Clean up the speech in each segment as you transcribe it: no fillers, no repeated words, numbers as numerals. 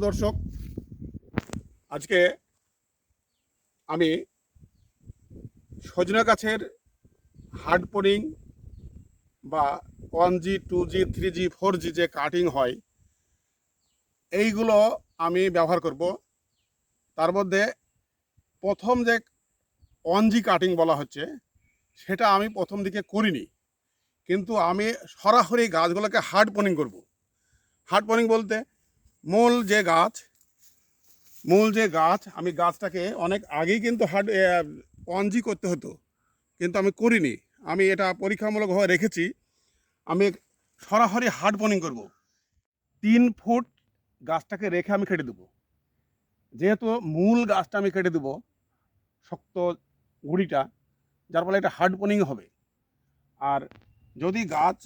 দর্শক, আজকে আমি সজনা গাছের হার্ড পোনিং বা 1G 2G 3G 4G যে কাটিং হয় এইগুলো আমি ব্যবহার করব। তার মধ্যে প্রথম যে 1G কাটিং বলা হচ্ছে সেটা আমি প্রথম দিকে করিনি, কিন্তু আমি সরাসরি গাছগুলোকে হার্ড পোনিং করব। হার্ড পোনিং বলতে মূল যে গাছ আমি গাছটাকে অনেক আগেই কিন্তু হার্ড 1G করতে হতো, কিন্তু আমি করিনি। আমি এটা পরীক্ষামূলকভাবে রেখেছি। আমি সরাসরি হার্ড পোনিং করব। 3 ফুট গাছটাকে রেখে আমি কেটে দেবো। যেহেতু মূল গাছটা আমি কেটে দেবো, শক্ত গুঁড়িটা, যার ফলে এটা হার্ড পোনিং হবে। আর যদি গাছ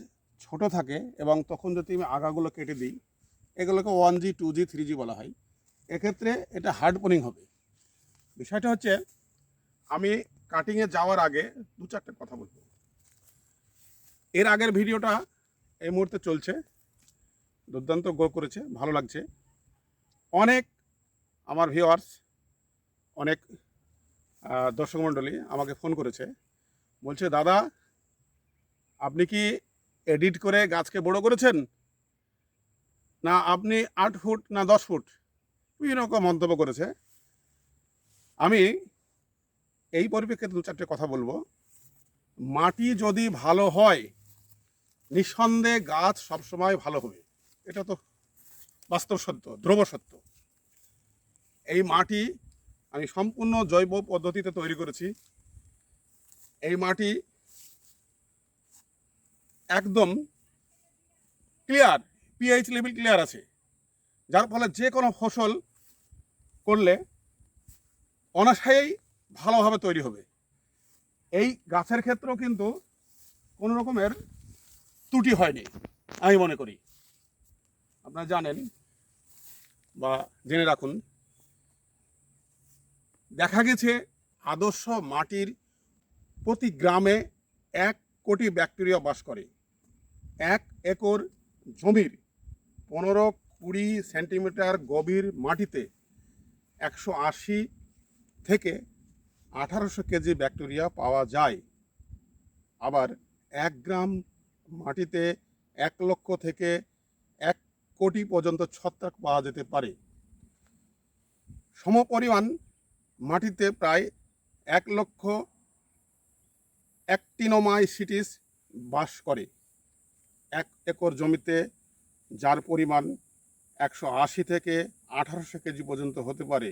ছোট থাকে এবং তখন যদি আমি আগাগুলো কেটে দিই, এগুলোকে 1G 2G 3G বলা হয়, এক্ষেত্রে এটা হার্ড পোনিং হবে। বিষয়টা হচ্ছে, আমি কাটিংয়ে যাওয়ার আগে 2-4টা কথা বলবো। এর আগের ভিডিওটা এই মুহূর্তে চলছে, দুর্দান্ত গ্রো করেছে, ভালো লাগছে। অনেক আমার ভিউয়ার্স, অনেক দর্শক মণ্ডলী আমাকে ফোন করেছে, বলছে দাদা আপনি কি এডিট করে গাছকে বড় করেছেন, না আপনি 8 ফুট না 10 ফুট, বিভিন্ন রকম মন্তব্য করেছে। আমি এই পরিপ্রেক্ষিতে 2-4টে কথা বলবো। মাটি যদি ভালো হয় নিঃসন্দেহে গাছ সবসময় ভালো হবে, এটা তো বাস্তব সত্য, ধ্রুব সত্য। এই মাটি আমি সম্পূর্ণ জৈব পদ্ধতিতে তৈরি করেছি। এই মাটি একদম ক্লিয়ার, পিএইচ লেভেল ক্লিয়ার আছে, যার ফলে যে কোনো ফসল করলে অনায়াসেই ভালোভাবে তৈরি হবে। এই গাছের ক্ষেত্রেও কিন্তু কোনো রকমের ত্রুটি হয়নি আমি মনে করি। আপনারা জানেন বা জেনে রাখুন, দেখা গেছে আদর্শ মাটির প্রতি গ্রামে 1 কোটি ব্যাকটেরিয়া বাস করে। 1 একর জমির 15-20 সেন্টিমিটার গভীর মাটিতে 180 থেকে 1800 কেজি ব্যাকটেরিয়া পাওয়া যায়। আবার 1 গ্রাম মাটিতে 1 লক্ষ থেকে 1 কোটি পর্যন্ত ছত্রাক পাওয়া যেতে পারে। সমপরিমাণ মাটিতে প্রায় 1 লক্ষ অ্যাক্টিনোমাইসিটিস বাস করে। 1 একর জমিতে যার পরিমাণ 180 থেকে 1800 কেজি পর্যন্ত হতে পারে।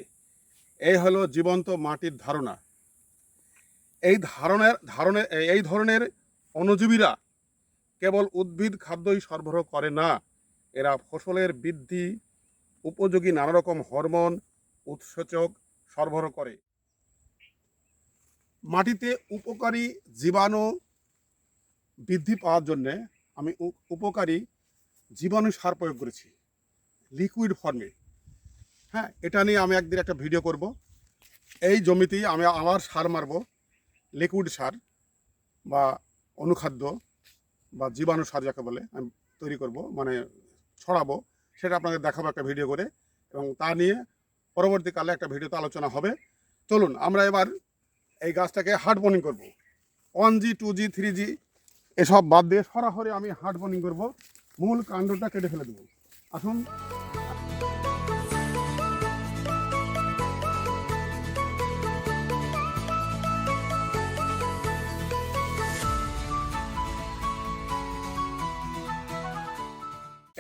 এই হলো জীবন্ত মাটির ধারণা। এই ধরনের অণুজীবীরা কেবল উদ্ভিদ খাদ্যই সরবরাহ করে না, এরা ফসলের বৃদ্ধি উপযোগী নানা রকম হরমোন উৎসেচক সরবরাহ করে। মাটিতে উপকারী জীবাণু বৃদ্ধি পাওয়ার জন্যে আমি উপকারী জীবাণু সার প্রয়োগ করেছি লিকুইড ফর্মে। হ্যাঁ, এটা নিয়ে আমি একদিন একটা ভিডিও করব। এই জমিতেই আমি আবার সার মারব, লিকুইড সার বা অনুখাদ্য বা জীবাণু সার যাকে বলে আমি তৈরি করব, মানে ছড়াবো। সেটা আপনাদের দেখাবো একটা ভিডিও করে, এবং তা নিয়ে পরবর্তীকালে একটা ভিডিওতে আলোচনা হবে। চলুন আমরা এবার এই গাছটাকে হার্ড পোনিং করব। 1G 2G 3G এসব বাদ দিয়ে সরাসরি আমি হার্ড পোনিং করব, মূল কাণ্ডটা কেটে ফেলে দেবো। আসুন।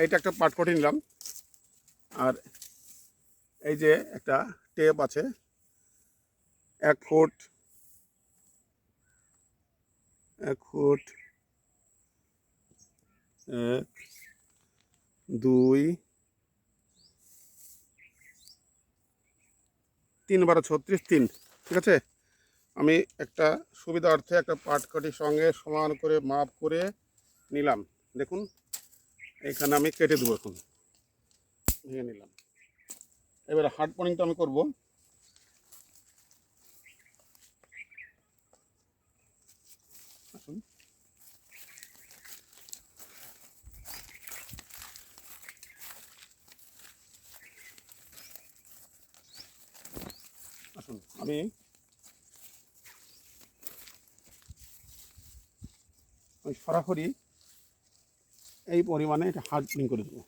এইটা একটা পাট কেটে নিলাম, আর এই যে একটা টেপ আছে 1 ফুট 1 ফুট 1 2 3 12 36 3, ঠিক আছে। আমি একটা সুবিধার্থে একটা পাটকাঠির সঙ্গে সমান করে মাপ করে নিলাম। দেখুন এখানে আমি কেটে দেবো, এখন ভেঙে নিলাম। এবারে হার্ড পোনিংটা আমি করব। আসুন, আসুন আমি সরাসরি এই পরিমাণে এটা হার্ডনিং করে দেবো।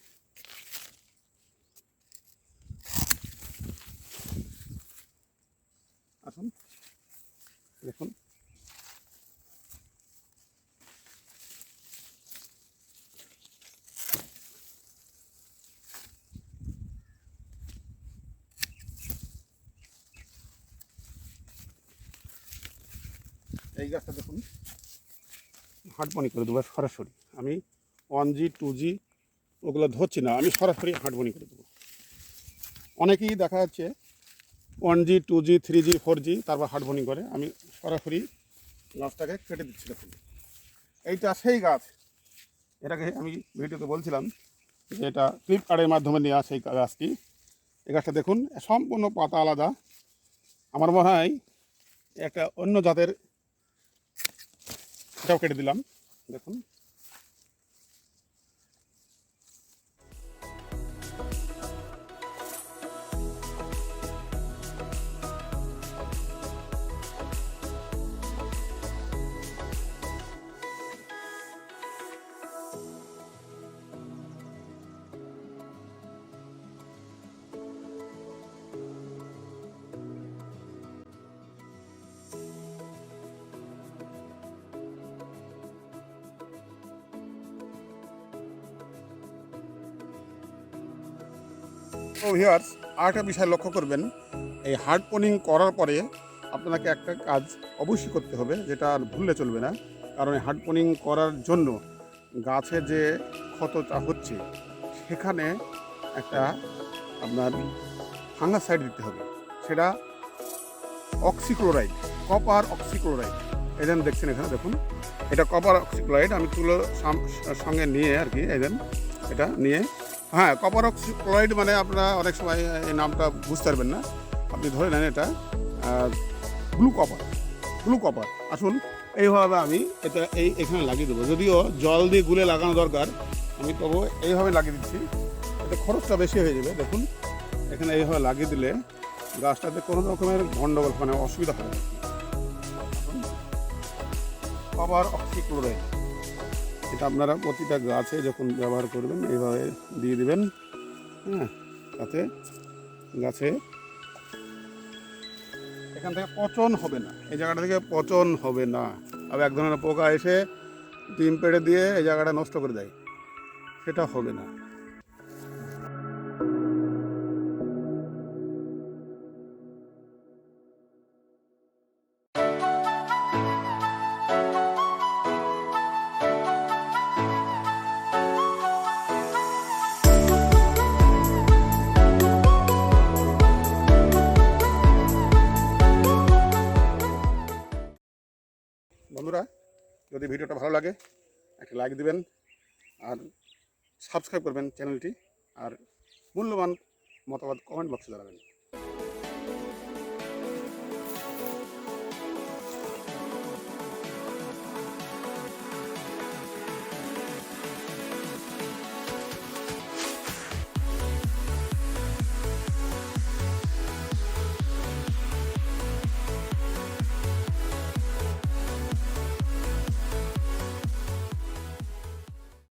আসুন দেখুন, এই গাছটা দেখুন হার্ডবনি করে দেবো সরাসরি। আমি 1G 2G ওগুলো ধরছি না, আমি সরাসরি হার্ডবনি করে দেবো। অনেকেই দেখা যাচ্ছে 1G 2G 3G 4G তারপর হার্ডবনি করে, আমি সরাসরি গাছটাকে কেটে দিচ্ছি। দেখুন এইটা সেই গাছ, এটাকে আমি ভিডিওতে বলছিলাম যে এটা ফ্লিপকার্টের মাধ্যমে নিয়ে আসে এই গাছটি। এই গাছটা দেখুন সম্পূর্ণ পাতা আলাদা, আমার মনে হয় একটা অন্য জাতের। এটাও কেটে দিলাম দেখুন। তো ভিউয়ার্স, আরেকটা বিষয় লক্ষ্য করবেন, এই হার্ডপনিং করার পরে আপনাকে একটা কাজ অবশ্যই করতে হবে, যেটা আর ভুললে চলবে না। কারণ এই হার্ডপনিং করার জন্য গাছে যে ক্ষতটা হচ্ছে সেখানে একটা আপনার ফাঙ্গাসাইড দিতে হবে, সেটা অক্সিক্লোরাইড, কপার অক্সিক্লোরাইড। এই যেন দেখছেন এখানে দেখুন, এটা কপার অক্সিক্লোরাইড আমি তুলো সঙ্গে নিয়ে আর কি, এই এটা নিয়ে, হ্যাঁ কপার অক্সিক্লোরাইড মানে আপনারা অনেক সময় এই নামটা বুঝতে পারবেন না, আপনি ধরে নেন এটা ব্লু কপার, ব্লু কপার। আসুন এইভাবে আমি এটা এখানে লাগিয়ে দেবো, যদিও জল দিয়ে গুলে লাগানো দরকার, আমি তবু এইভাবে লাগিয়ে দিচ্ছি, এতে খরচটা বেশি হয়ে যাবে। দেখুন এখানে এইভাবে লাগিয়ে দিলে গাছটাতে কোনো রকমের গন্ডগোল মানে অসুবিধা হবে না। কপার অক্সিক্লোরাইড এটা আপনারা প্রতিটা গাছে যখন ব্যবহার করবেন এইভাবে দিয়ে দিবেন, হ্যাঁ, তাতে গাছে এখান থেকে পচন হবে না, এই জায়গাটা থেকে পচন হবে না। আর এক ধরনের পোকা এসে ডিম পেড়ে দিয়ে এই জায়গাটা নষ্ট করে দেয়, সেটা হবে না। বন্ধুরা, যদি ভিডিওটা ভালো লাগে একটা লাইক দিবেন আর সাবস্ক্রাইব করবেন চ্যানেলটি, আর মূল্যবান মতামত কমেন্ট বক্সে জানাবেন।